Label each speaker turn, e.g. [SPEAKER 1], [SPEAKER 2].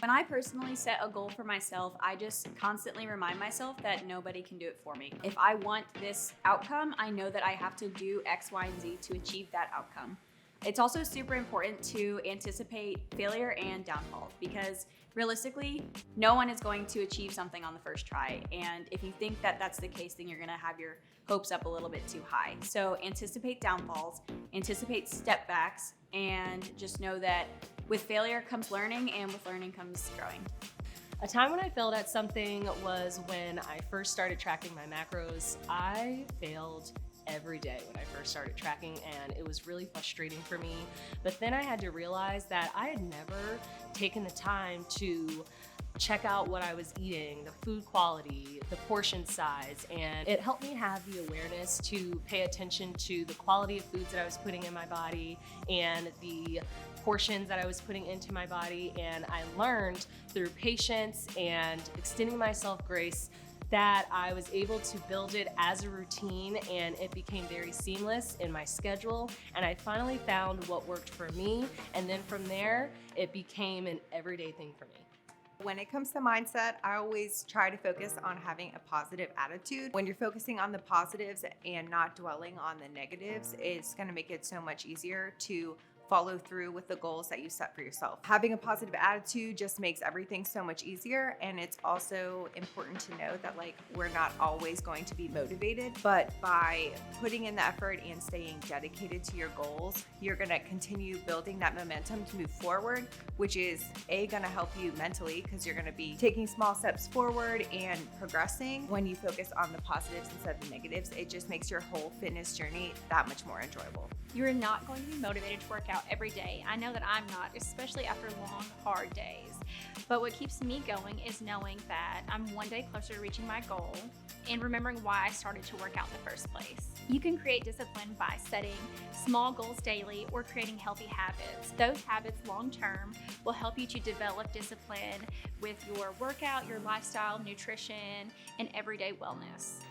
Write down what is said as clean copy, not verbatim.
[SPEAKER 1] When I personally set a goal for myself, I just constantly remind myself that nobody can do it for me. If I want this outcome, I know that I have to do X, Y, and Z to achieve that outcome. It's also super important to anticipate failure and downfalls because realistically, no one is going to achieve something on the first try. And if you think that that's the case, then you're going to have your hopes up a little bit too high. So anticipate downfalls, anticipate step backs, and just know that with failure comes learning, and with learning comes growing.
[SPEAKER 2] A time when I failed at something was when I first started tracking my macros. I failed every day when I first started tracking, and it was really frustrating for me. But then I had to realize that I had never taken the time to check out what I was eating, the food quality, the portion size, and it helped me have the awareness to pay attention to the quality of foods that I was putting in my body and the portions that I was putting into my body. And I learned through patience and extending myself grace that I was able to build it as a routine, and it became very seamless in my schedule. And I finally found what worked for me. And then from there, it became an everyday thing for me.
[SPEAKER 3] When it comes to mindset, I always try to focus on having a positive attitude. When you're focusing on the positives and not dwelling on the negatives, it's going to make it so much easier to follow through with the goals that you set for yourself. Having a positive attitude just makes everything so much easier. And it's also important to know that we're not always going to be motivated, but by putting in the effort and staying dedicated to your goals, you're going to continue building that momentum to move forward, which is going to help you mentally because you're going to be taking small steps forward and progressing. When you focus on the positives instead of the negatives, it just makes your whole fitness journey that much more enjoyable.
[SPEAKER 4] You're not going to be motivated to work out every day. I know that I'm not, especially after long, hard days. But what keeps me going is knowing that I'm one day closer to reaching my goal and remembering why I started to work out in the first place. You can create discipline by setting small goals daily or creating healthy habits. Those habits long term will help you to develop discipline with your workout, your lifestyle, nutrition, and everyday wellness.